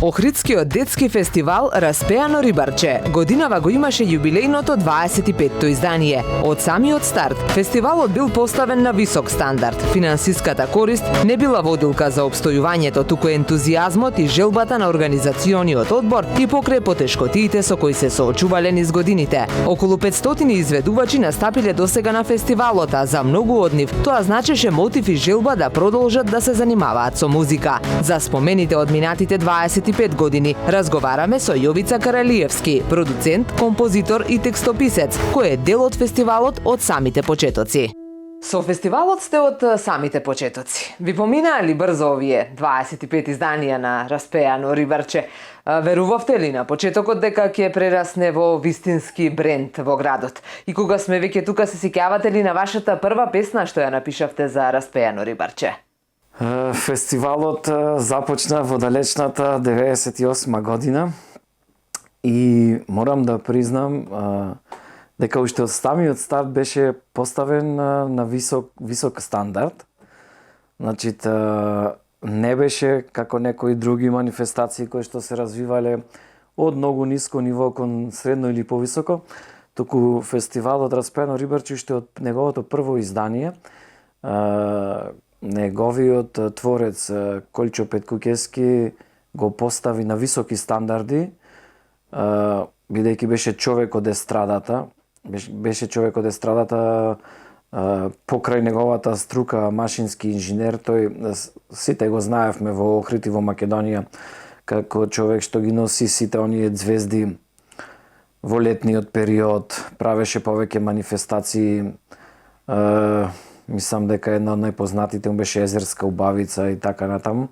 Охридскиот детски фестивал Распеано рибарче годинава го имаше јубилејното 25-то издание. Од самиот старт, фестивалот бил поставен на висок стандард. Финансиската корист не била водилка за обстојувањето, туку ентузијазмот и желбата на организациониот одбор и покрај потешкотиите со кои се соочувале низ годините. Околу 500 изведувачи настапиле досега на фестивалот, а за многу од нив тоа значеше мотив и желба да продолжат да се занимаваат со музика. За спомените од минатите 25 години разговараме со Јовица Каралиевски, продуцент, композитор и текстописец, кој е дел од фестивалот од самите почетоци. Со фестивалот сте од самите почетоци. Ви поминаа ли брзо овие 25 изданија на Распеано рибарче? Верувавте ли на почетокот дека ќе прерасне во вистински бренд во градот? И кога сме веќе тука, се сеќавате ли на вашата прва песна што ја напишавте за Распеано рибарче? Фестивалот започна во далечната 98 година и морам да признам дека уште од самиот старт беше поставен на висок стандард. Значи, не беше како некои други манифестации кои што се развивале од многу ниско ниво кон средно или повисоко, туку фестивалот Распеано рибарче уште од неговото прво издание, неговиот творец Колчо Петкукески го постави на високи стандарди, бидејќи беше човек од естрадата, покрај неговата струка машински инженер, тој сите го знаевме во Охрид и во Македонија како човек што ги носи сите оние звезди во летниот период, правеше повеќе манифестации. Мислам дека една од најпознатите му беше Езерска убавица и така натаму.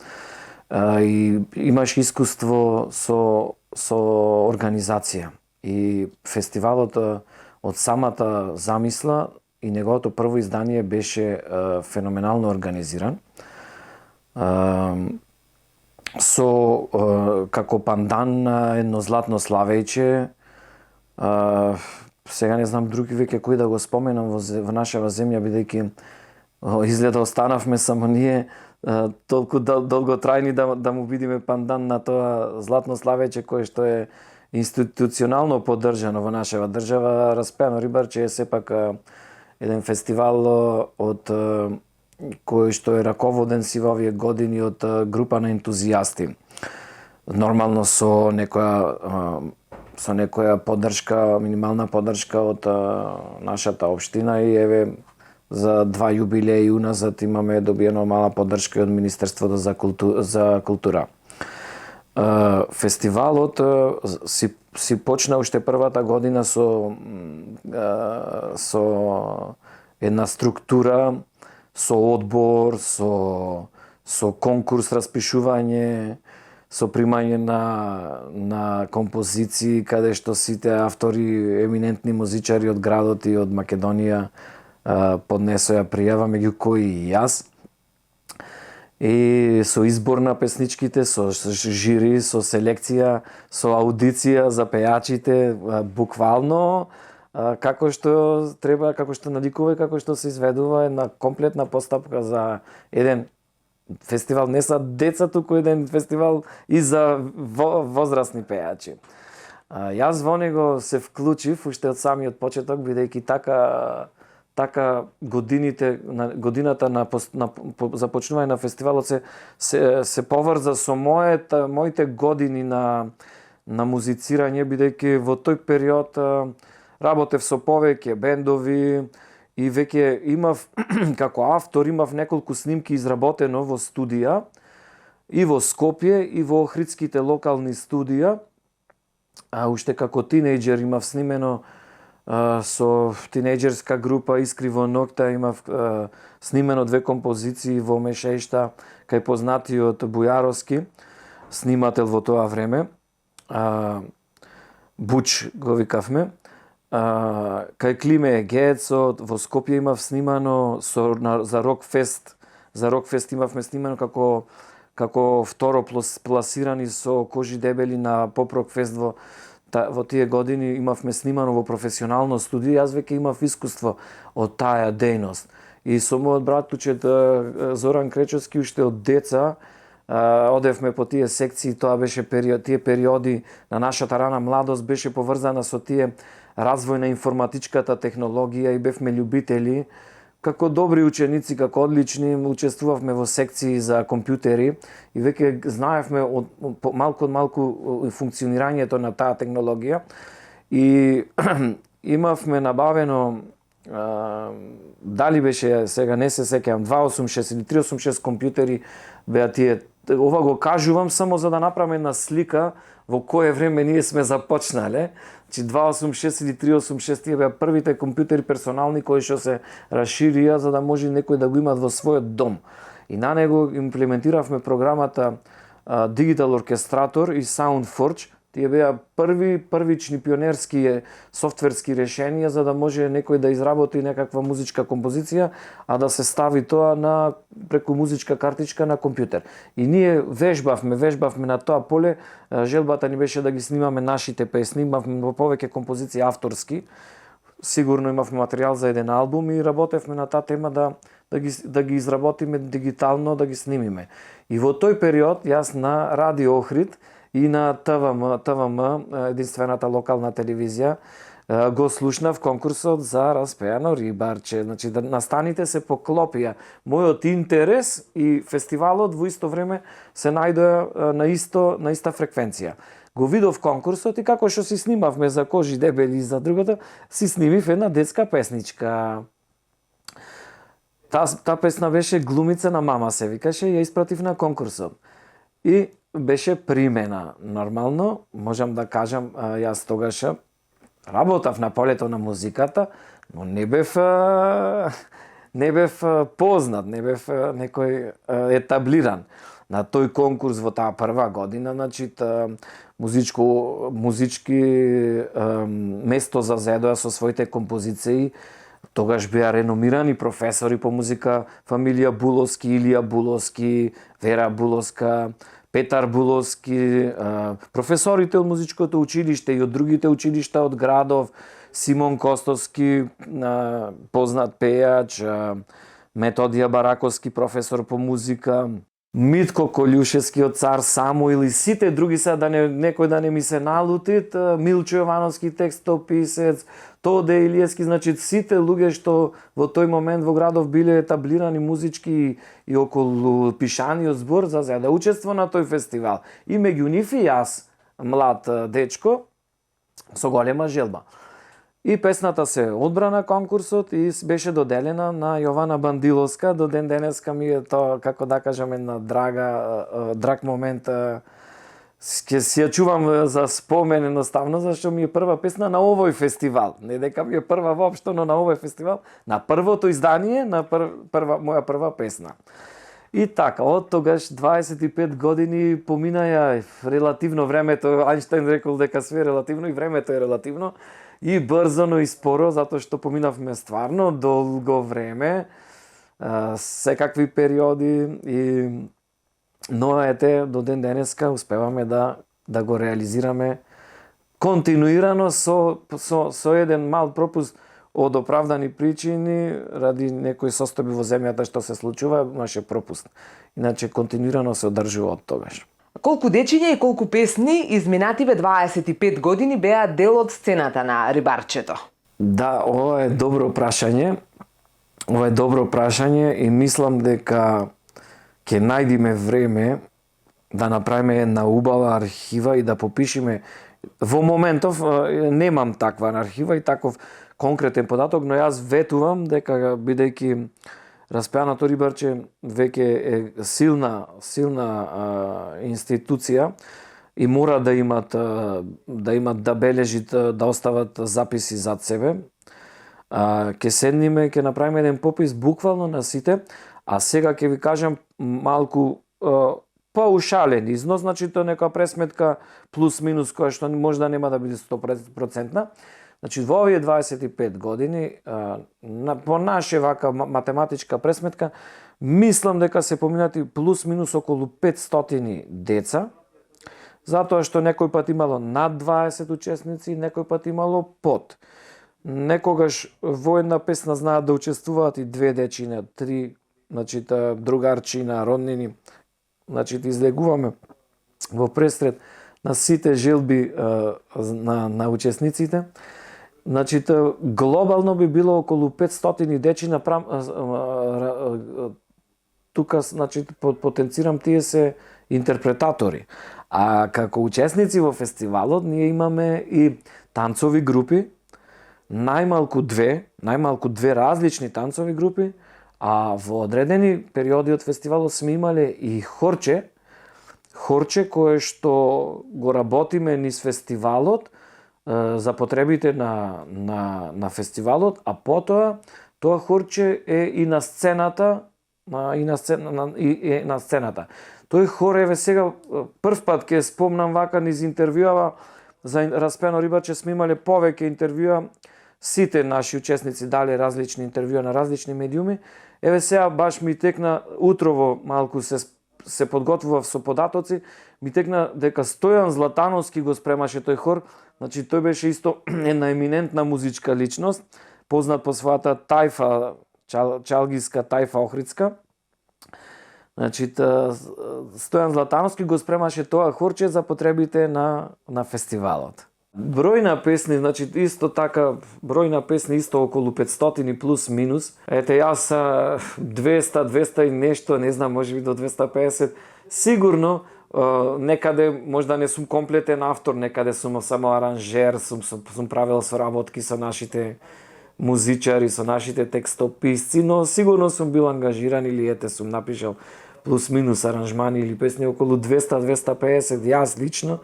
И имаш искуство со организација. И фестивалот од самата замисла и неговото прво издание беше феноменално организиран. Со како пандан на едно златно славејче, сега не знам други веќе кои да го споменам во нашава земја, бидејќи изгледа останавме само ние толку долготрајни да му бидиме пандан на тоа златно славејче кое што е институционално поддржано во нашава држава. Распеано рибарче е сепак еден фестивал од кој што е раководен си во овие години од група на ентузијасти. Нормално со некоја поддршка, минимална поддршка од нашата општина и еве за 2 јубилеи уназад имаме добиено мала поддршка од Министерството за култура. Фестивалот си почна уште првата година со една структура, со одбор, со конкурс распишување, со примање на композиции, каде што сите автори, еминентни музичари од градот и од Македонија поднесоа пријава, меѓу кои и јас. И со избор на песничките, со жири, со селекција, со аудиција за пејачите, буквално како што треба, како што навикува и како што се изведува една комплетна постапка за еден фестивал, не са деца, туку еден фестивал и за возрастни пејачи. Јас во него се вклучив уште од самиот почеток, бидејќи така годината на започнување на фестивалот се поврза со моите години на музицирање, бидејќи во тој период работев со повеќе бендови и веќе имав како автор неколку снимки изработено во студија и во Скопје и во охридските локални студија. Уште како тинејџер имав снимено со тинејџерска група Искри во ноќта, имав снимено 2 композиции во Мешејшта кај познатиот Бујаровски, снимател во тоа време. Буч го викавме. Кај Климе Геецот во Скопје имав снимано за Рокфест. За Рокфест имавме снимано како второ пласирани со Кожи Дебели на Поп Рокфест во тие години имавме снимано во професионално студио. Јас веќе имав искуство од таа дејност. И со мојот братучет Зоран Кречовски уште од деца одевме по тие секции, тоа беше тие периоди на нашата рана младост беше поврзана со тие развој на информатичката технологија и бевме љубители. Како добри ученици, како одлични, учествувавме во секции за компјутери и веќе знаевме од малку од малку функционирањето на таа технологија и имавме набавено дали беше, сега не се сеќавам, 286 или 386 компјутери беа тие. Ова го кажувам само за да направиме една слика во кое време ние сме започнале. Значи 286 или 386 тие беа првите компјутери персонални кои што се расширија за да може некој да го имат во својот дом. И на него имплементиравме програмата Digital Orchestrator и SoundForge. Тие беа првични пионерски софтверски решенија за да може некој да изработи некаква музичка композиција, а да се стави тоа преку музичка картичка на компјутер. И ние вежбавме на тоа поле. Желбата ни беше да ги снимаме нашите песни, имавме повеќе композиции авторски. Сигурно имавме материјал за еден албум и работевме на таа тема да ги изработиме дигитално, да ги снимиме. И во тој период јас на Радио Охрид и на ТВМ, единствената локална телевизија, го слушнав конкурсот за Распеано рибарче. Значи, настаните се поклопија. Мојот интерес и фестивалот во исто време се најдоа на иста фреквенција. Го видов конкурсот и како што си снимавме за Кожи дебели и за другото, си снимив една детска песничка. Таа песна беше Глумица на мама се викаше, ја испратив на конкурсот. И беше примена. Нормално, можам да кажам, јас тогаш работав на полето на музиката, но не бев познат, не бев некој етаблиран на тој конкурс во таа прва година. Значи, музички место зазедоа со своите композиции. Тогаш беа реномирани професори по музика, фамилија Буловски, Илија Буловски, Вера Буловска, Петар Буловски, професорите од музичкото училиште и од другите училишта од градов, Симон Костовски, познат пејач, Методија Бараковски, професор по музика, Митко Колјушевски од Цар Самуил и сите други се некој да не ми се налутит, Милчо Јовановски текстописец, Тоде Илиевски, значи сите луѓе што во тој момент во градов биле етаблирани музички и околу пишаниот збор за да учество на тој фестивал. И меѓу нив и јас, млад дечко, со голема желба. И песната се одбра на конкурсот и беше доделена на Јована Бандиловска. До ден денеска ми е тоа, како да кажам, една драг момент. Ќе си ја чувам за спомен едноставно, зашто ми е прва песна на овој фестивал. Не дека ми е прва воопшто, но на овој фестивал, на првото издание, на моја прва песна. И така, од тогаш 25 години поминаја релативно времето, Ајнштајн рекол дека све е релативно и времето е релативно, и брзо, но и споро, затоа што поминавме стварно долго време, секакви периоди, но ете, до ден денеска успеваме да го реализираме континуирано со еден мал пропуст од оправдани причини, ради некои состојби во земјата што се случува, имаше пропуст. Иначе континуирано се одржува од тогаш. Колку дечиња и колку песни изминативе 25 години беа дел од сцената на рибарчето? Да, ова е добро прашање. И мислам дека ќе најдиме време да направиме една убава архива и да попишеме. Во моментов немам таква архива и таков конкретен податок, но јас ветувам дека бидејќи Распеаното рибарче веќе е силна институција и мора да имат да бележат, да остават записи зад себе. Ќе седниме, ќе направиме еден попис буквално на сите, а сега ќе ви кажам малку паушален износ, значи тоа некоја пресметка плюс-минус која што можда нема да биде 100%. Значи, во овие 25 години, по наше вака математичка пресметка, мислам дека се поминати плюс-минус околу 500 деца, затоа што некој пат имало над 20 учесници, некој пат имало под. Некогаш во една песна знаат да учествуваат и 2 дечиња, 3, значи другарчина, роднини. значи излегуваме во пресред на сите желби на учесниците. Значи глобално би било околу 500 дечи тука, значи потенцирам, тие се интерпретатори. А како учесници во фестивалот ние имаме и танцови групи, најмалку две различни танцови групи, а во одредени периоди од фестивалот сме имале и хорче кое што го работиме низ фестивалот за потребите на фестивалот, а потоа тоа хорче е и на сцената, на сцената. Тој хор еве сега прв пат ќе спомнам вака низ интервјуава за Распеано рибарче сме имале повеќе интервјуа, сите наши учесници дале различни интервјуа на различни медиуми. Еве сега баш ми текна утрово малку се подготвував со податоци, ми текна дека Стојан Златановски го спремаше тој хор. Значи тој беше исто една еминентна музичка личност, познат по својата тајфа, чалгиска тајфа охридска. Значи Стојан Златановски го спремаше тоа хорче за потребите на фестивалот. Бројна песни, значи исто така, бројна песни исто околу 500 плюс минус. Ете јас 200 и нешто, не знам, можеби до 250. Сигурно некаде можда не сум комплетен автор, некаде сум само аранжер, сум правил соработки со нашите музичари, со нашите текстописци, но сигурно сум бил ангажиран или ете сум напишал плюс минус аранжмани или песни околу 200-250 јас лично,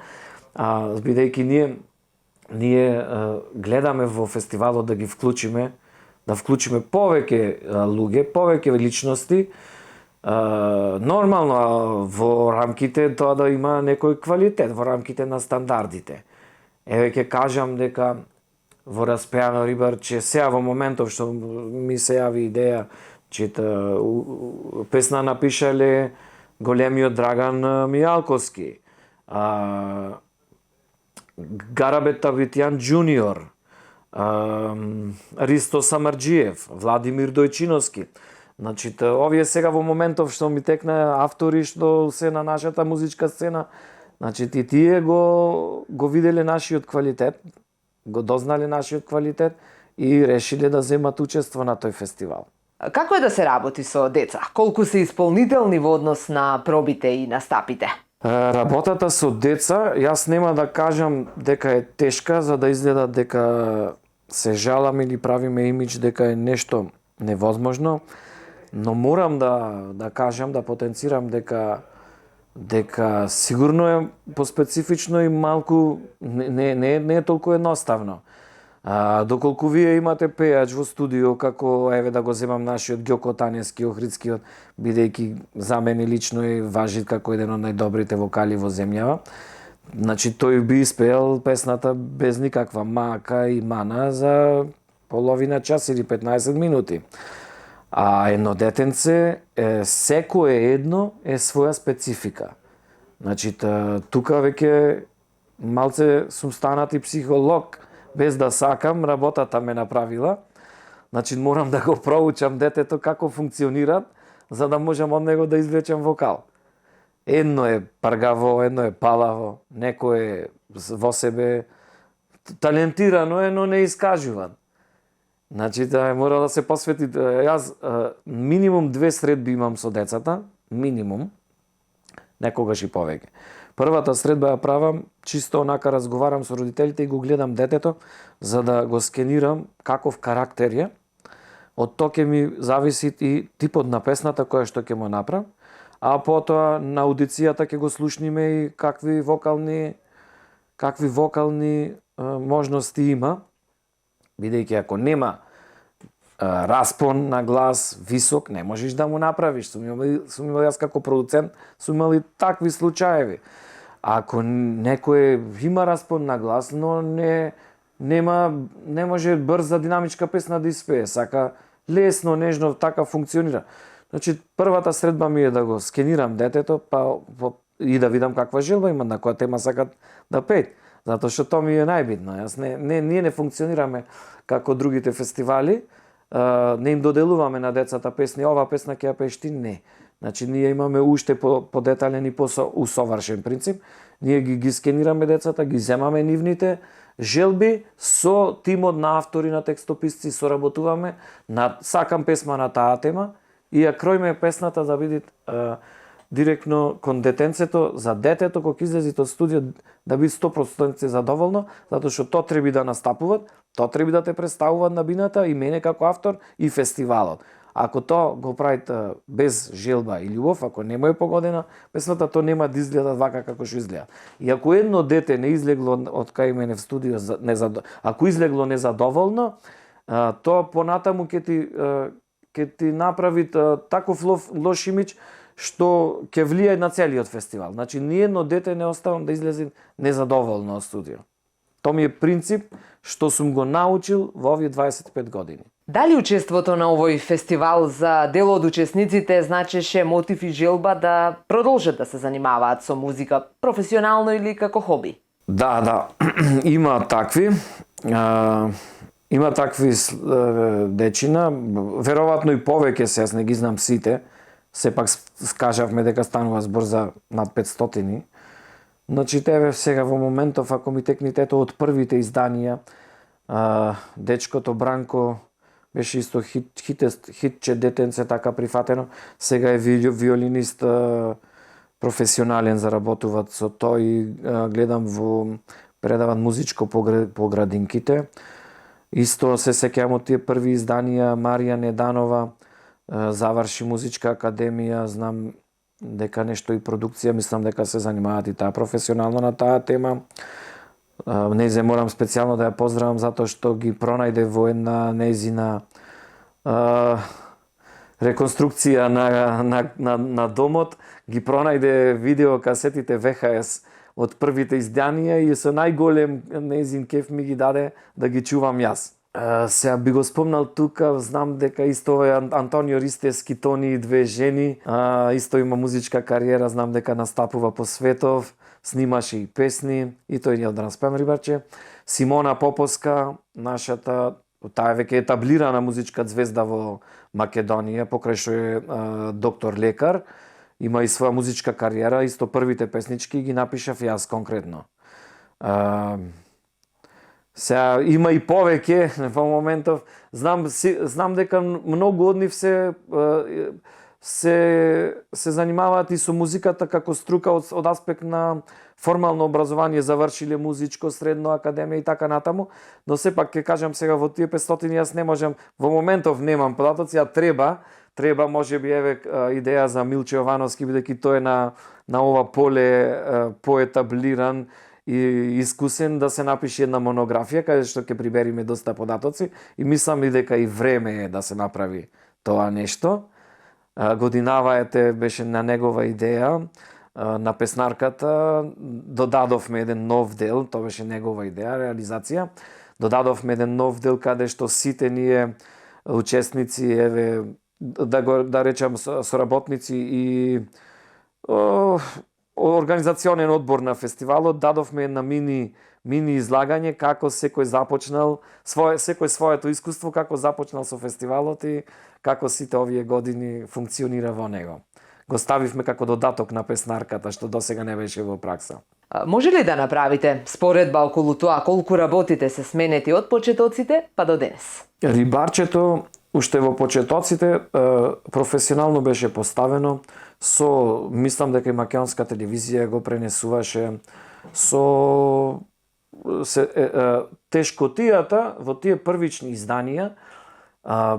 бидејќи ние гледаме во фестивалот да ги вклучиме повеќе луѓе, повеќе личности, нормално во рамките тоа да има некој квалитет, во рамките на стандардите. Еве ќе кажам дека во Распеано рибарче сега во моментов што ми се јави идеја, песна напишале големиот Драган Мијалковски, Гарабет Табитјан Джуниор, Ристо Самарџиев, Владимир Дојчиновски. Значи, овие сега во моментов што ми текна автори што се на нашата музичка сцена, значи тие го виделе нашиот квалитет, го дознале нашиот квалитет и решиле да земат учество на тој фестивал. Како е да се работи со деца? Колку се исполнителни во однос на пробите и настапите? Работата со деца, јас нема да кажам дека е тешка, за да изгледа дека се жалам или правиме имидж дека е нешто невозможно, но морам да кажам, да потенцирам дека сигурно е поспецифично и малку не е толку едноставно. Доколку вие имате пејач во студио, како еве да го земам нашиот Ѓоко Таневски Охридскиот, бидејќи за мене лично е важи како еден од најдобрите вокали во земјава. Значи тој би испеел песната без никаква мака и мана за половина час или 15 минути. А едно детенце, секое едно е своја специфика. Значи тука веќе малце сум станат и психолог, без да сакам, работата ме направила. Значи морам да го проучам детето како функционира, за да можам од него да извлечам вокал. Едно е паргаво, едно е палаво, некој е во себе талентирано е, но не искажуван. Значи мора да се посвети. Јас минимум 2 средби имам со децата, минимум, некогаш и повеќе. Првата средба ја правам, чисто онака разговарам со родителите и го гледам детето, за да го скенирам каков карактер е. Од тоа ќе ми зависи и типот на песната која што ќе му направам, а потоа на аудицијата ќе го слушниме и какви вокални можности има, бидејќи ако нема распон на глас висок, не можеш да му направиш. Сум имал јас како продуцент, сум имали такви случаеви. Ако некој има распон на глас, но не може брза динамичка песна да испее, сака лесно, нежно, така функционира. Значи, првата средба ми е да го скенирам детето, и да видам каква желба има, на која тема сакат да пеат. Затоа што тоа ми е најбитно. Ние не функционираме како другите фестивали, не им доделуваме на децата песни, ова песна ќе ја пееш ти, не. Значи ние имаме уште по детален и усовршен принцип. Ние ги скенираме децата, ги земаме нивните желби со тимот на автори, на текстописци, соработуваме сакам песма на таа тема и ја кроиме песната да биде директно кон детенцето, за детето кога излези од студио да биде 100% задоволно, затоа што тоа треба да настапуваат, тоа треба да те представуваат на бината и мене како автор и фестивалот. Ако тоа го правите без желба и љубов, ако не му е погодена песната, тоа нема да изгледа вака како што изгледа. И ако едно дете не излегло од кај мене в студио, ако излегло незадоволно, тоа понатаму ќе ти направи таков лош имидж што ќе влијае на целиот фестивал. Значи, ни едно дете не оставам да излезе незадоволно од студио. Тоа ми е принцип што сум го научил во овие 25 години. Дали учеството на овој фестивал за дел од учесниците значеше мотив и желба да продолжат да се занимаваат со музика професионално или како хоби? Да, има такви. Има такви дечина, веројатно и повеќе се, јас не ги знам сите. Сепак скажавме дека станува збор за над 500. Значи, тебе сега во моментов, ако ми текнитето од првите изданија, дечкото Бранко беше исто хитче детенце, така прифатено. Сега е виолинист професионален, заработуваат со тој. Гледам предават музичко по градинките. Исто се сеќавам од тие први изданија. Марија Неданова заврши музичка академија, знам дека нешто и продукција, мислам дека се занимаваат и таа професионално на таа тема. Незе морам специјално да ја поздравам затоа што ги пронајде во една незина реконструкција на домот, ги пронајде видеокасетите VHS од првите изданија и со најголем незин кеф ми ги даде да ги чувам јас. Сега би го спомнал тука, знам дека исто овој Антонио Ристевски, Тони и две жени, исто има музичка кариера, знам дека настапува по светов, снимаше и песни, и тој е од Распеан Рибарче. Симона Поповска, нашата, таа веќе етаблирана музичка звезда во Македонија, покрај што е доктор лекар, има и своја музичка кариера, исто првите песнички ги напишав јас конкретно. Сега има и повеќе во моментов. Знам дека многу од нив се занимаваат и со музиката како струка од аспект на формално образование, завршиле музичко средно академија и така натаму, но сепак ќе кажам сега во тие 500 јас не можам, во моментов немам податоци, а треба можеби идеја за Милче Јовановски, бидејќи тој е на ова поле поетаблиран и искусен да се напише една монографија каде што ќе прибериме доста податоци и мислам и дека и време е да се направи тоа нешто. Годинава беше на негова идеја, на песнарката, додадовме еден нов дел, тоа беше негова идеја, реализација. Додадовме еден нов дел каде што сите ние учесници, да речам соработници и организационен одбор на фестивалот, дадовме една мини излагање како секој започнал своето искуство, како започнал со фестивалот и како сите овие години функционира во него. Го ставивме како додаток на песнарката, што досега не беше во пракса. Може ли да направите споредба околу тоа колку работите се сменети од почетоците па до денес? Рибарчето уште во почетоците професионално беше поставено мислам дека и македонска телевизија го пренесуваше тешкотијата во тие првични изданија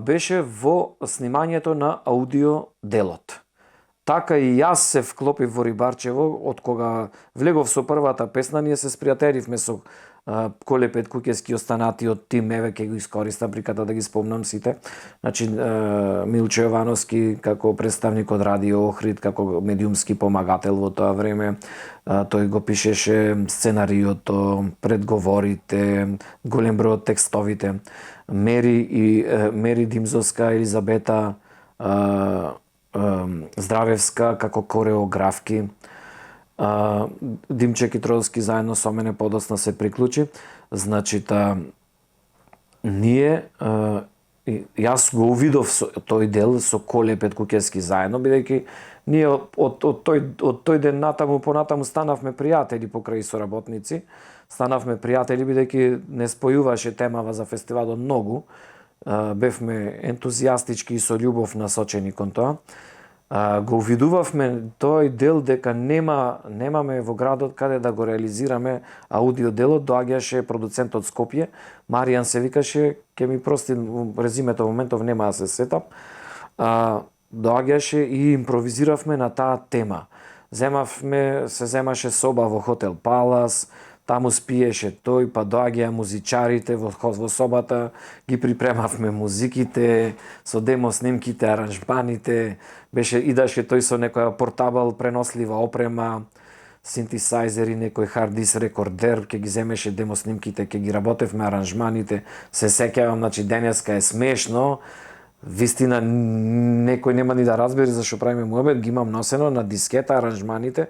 беше во снимањето на аудио делот. Така и јас се вклопив во Рибарчево, од кога влегов со првата песна, ние се спријателивме со Коле Петкукевски, останатиот тим, ќе го искористам приката да ги спомнам сите. Значи, Милче Јовановски како представник од Радио Охрид, како медиумски помагател во тоа време, тој го пишеше сценариото, предговорите, голем број од текстовите. Мери Димзовска, Елизабета Здравевска како кореографки. Димче Китродовски заедно со мене подосна се приклучи. Значи, ние јас го увидов тој дел со Коле Петкукевски заедно, бидејќи ние од тој ден натаму понатаму станавме пријатели покрај соработници, станавме пријатели бидејќи не спојуваше темава за фестивалот многу, бевме ентузијастички и со љубов насочени кон тоа. Го увидувавме тој дел дека немаме во градот каде да го реализираме аудио делот, доаѓаше продуцентот Скопје, Маријан се викаше, ќе ми прости резимето моментов нема да се сетам. Доаѓаше и импровизиравме на таа тема. Се земаше соба во хотел Палас, таму спиеше тој, па доаѓаа музичарите во собата, ги припремавме музиките, со демо снимките, аранжманите, идаше тој со некоја портабл пренослива опрема, синтесайзери, некој хард диск рекордер, ќе ги земеше демо снимките, ќе ги работевме аранжманите. Се сеќавам, значи денеска е смешно, вистина некој нема ни да разбери зашто правиме муабет, ги имам носено на дискета аранжманите,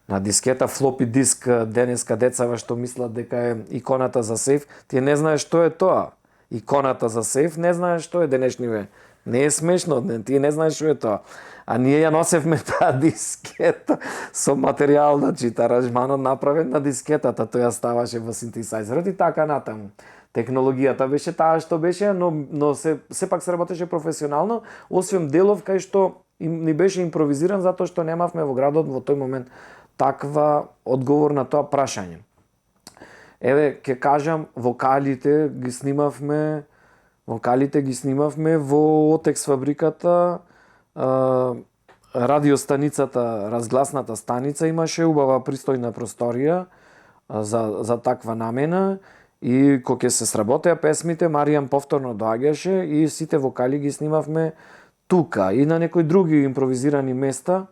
на дискета флопи диск. Денеска децава што мислат дека е иконата за сейф, тие не знаеш што е тоа. Иконата за сейф не знаеш што е денешниве. Не е смешно, тие не знаеш што е тоа. А ние ја носевме таа дискета со материјал, значи аранжманот направен на дискетата, тоа ставаше во синтесайзерот и така натаму. Технологијата беше таа што беше, но сепак се работеше професионално, освен делов кај што ни беше импровизиран затоа што немавме во градот во тој момент таква одговор на тоа прашање. Еве, ќе кажам, вокалите ги снимавме во Отекс фабриката, радиостаницата, разгласната станица имаше убава пристојна просторија за таква намена и кога ќе се сработеа песмите, Маријан повторно доаѓаше и сите вокали ги снимавме тука и на некои други импровизирани места.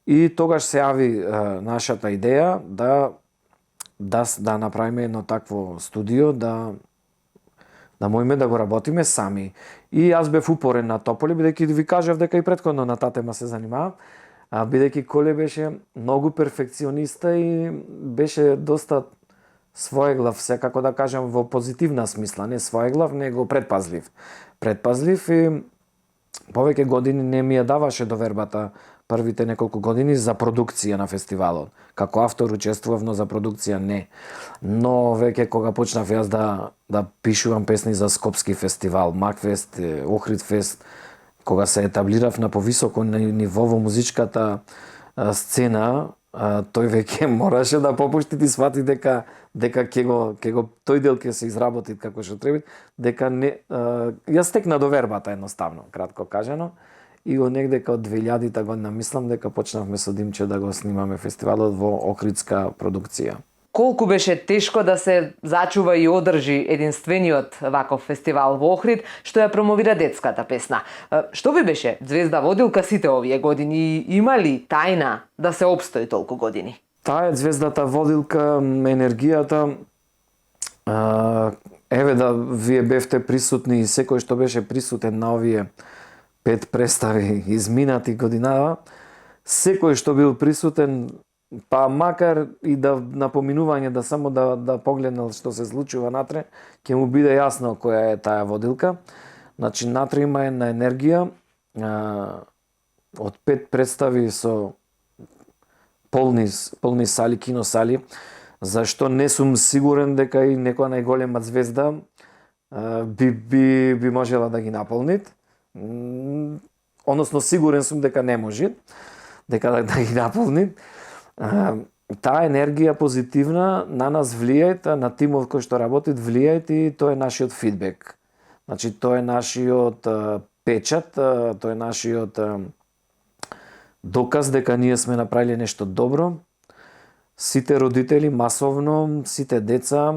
И тогаш се јави нашата идеја да направиме едно такво студио, да можеме да го работиме сами. И јас бев упорен на Тополе, бидејќи ви кажав дека и претходно на таа тема се занимавам, бидејќи Коле беше многу перфекциониста и беше доста своеглав, секако да кажам во позитивна смисла, не своеглав, него предпазлив. Предпазлив и повеќе години не ми ја даваше довербата првите неколку години за продукција на фестивалот. Како автор учествував, но за продукција не. Но веќе кога почнав јас да пишувам песни за Скопски фестивал, Макфест, Охридфест, кога се етаблирав на повисоко ниво во музичката сцена, тој веќе мораше да попушти и свати дека ќе го тој дел ќе се изработи како што треба, дека не јас стекна довербата едноставно, кратко кажано. И негдека од 2000-та година мислам дека почнавме со Димче да го снимаме фестивалот во Охридска продукција. Колку беше тешко да се зачува и одржи единствениот ваков фестивал во Охрид, што ја промовира детската песна. Што ви беше звезда водилка сите овие години и има ли тајна да се опстои толку години? Таа е звездата водилка, енергијата. Еве да вие бевте присутни и секој што беше присутен на овие 5 представи изминати годинава, секој што бил присутен, па макар и да напоминување да само да погледнал што се случува натре, ќе му биде јасно која е таа водилка. Значи натре има една енергија од 5 представи со полни сали, киносали, зашто не сум сигурен дека и некоја најголема звезда би можела да ги наполни. Односно сигурен сум дека не може да ги наполни. Таа енергија позитивна на нас влијајте, на тимот кој што работи влијајте и тоа е нашиот фидбек. Значи тоа е нашиот печат, тоа е нашиот доказ дека ние сме направиле нешто добро. Сите родители масовно, сите деца,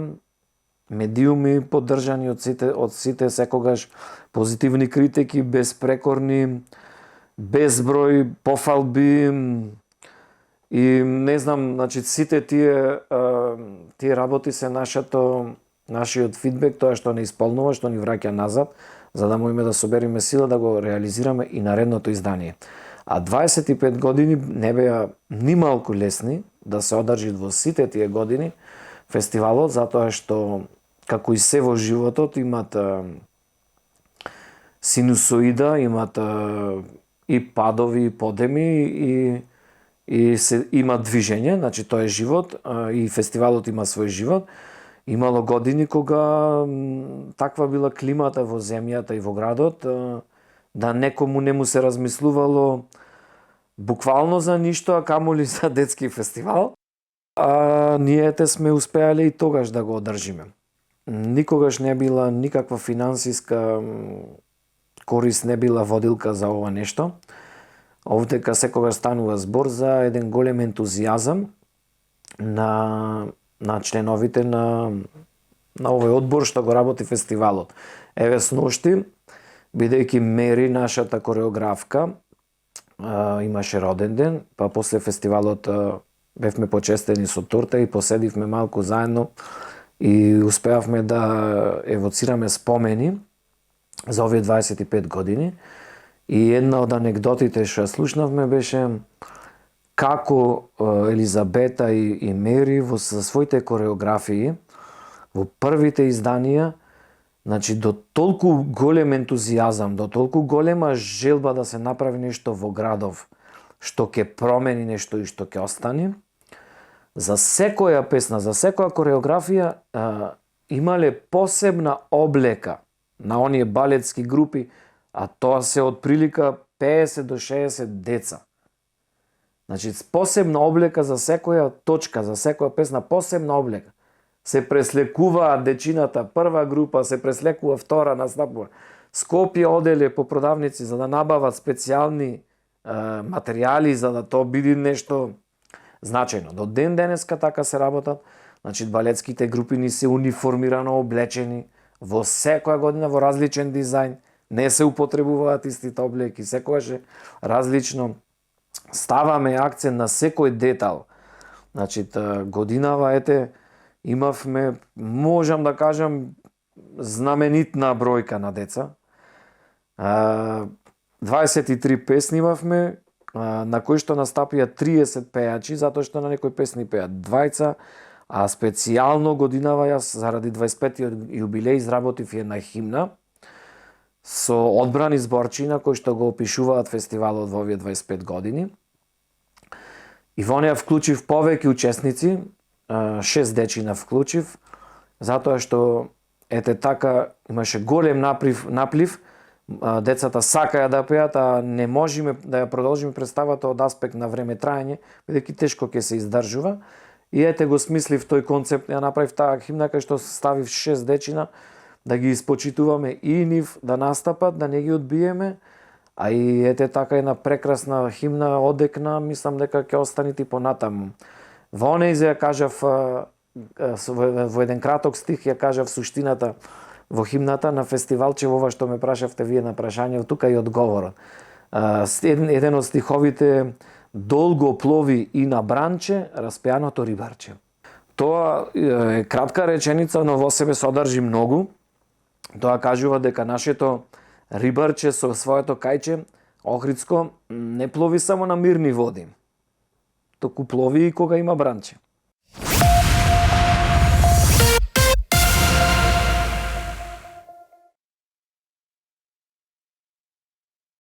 медиуми поддржани од сите секогаш позитивни критики, безпрекорни, безброј пофалби и не знам, значи сите тие работи се нашиот фидбек, тоа што не исполнува, што ни враќа назад, за да можеме да собериме сила да го реализираме и наредното издание. А 25 години не беа нималку лесни да се одржи во сите тие години фестивалот, затоа што како и се во животот имат синусоида, имат и падови, и подеми, има движење, значи тоа е живот, и фестивалот има свој живот. Имало години кога таква била климата во земјата и во градот, да некому не му се размислувало буквално за ништо, а камоли за детски фестивал. А ние сме успеале и тогаш да го одржиме. Никогаш не била никаква финансиска корист, не била водилка за ова нешто. Овдека секогаш станува збор за еден голем ентузијазам на членовите на овој одбор што го работи фестивалот. Еве сношти, бидејќи Мери, нашата кореографка, имаше роден ден, па после фестивалот бевме почестени со торта и поседивме малку заедно и успеавме да евоцираме спомени за овие 25 години. И една од анегдотите што слушнавме беше како Елизабета и Мери со своите кореографии во првите изданија, значи до толку голем ентузијазам, до толку голема желба да се направи нешто во градов, што ќе промени нешто и што ќе остане. За секоја песна, за секоја кореографија имале посебна облека на оние балетски групи, а тоа се од прилика 50 до 60 деца. Значи, посебна облека за секоја точка, за секоја песна, посебна облека. Се преслекуваат дечината, прва група, се преслекува втора, настапува. Скопје оделе по продавници за да набават специјални материјали, за да тоа биде нешто значајно. До ден денеска така се работат. Значи, балетските групи ни се униформирано облечени во секоја година во различен дизајн. Не се употребуваат истите облеки, секогаш е различно. Ставаме акцент на секој детал. Значи, годинава, имавме, можам да кажам, знаменитна бројка на деца. 23 песни имавме, на кои што настапија 30 пејачи, затоа што на некои песни пеат двајца, а специјално годинава јас, заради 25-тиот јубилеј, изработив една химна со одбрани зборчина кои што го опишуваат фестивалот во овие 25 години. И во неја вклучив повеќе учесници, 6 дечина вклучив, затоа што така имаше голем наплив, децата сакаја да пеат, а не можеме да ја продолжиме представата од аспект на време траење, бидејќи тешко ќе се издржува. И го смислив тој концепт, ја направив таа химна кај што ставив 6 дечина, да ги испочитуваме и нив да настапат, да не ги одбиеме, а и така една прекрасна химна одекна, мислам дека ќе останете понатаму. Во онези ја кажав, во еден краток стих ја кажав суштината во химната на фестивалче, ова што ме прашавте вие на прашање, тука и одговорот. Еден од стиховите: долго плови и на бранче распеаното рибарче. Тоа е кратка реченица, но во себе содржи многу. Тоа кажува дека нашето рибарче со своето кајче Охридско не плови само на мирни води, току плови и кога има бранче.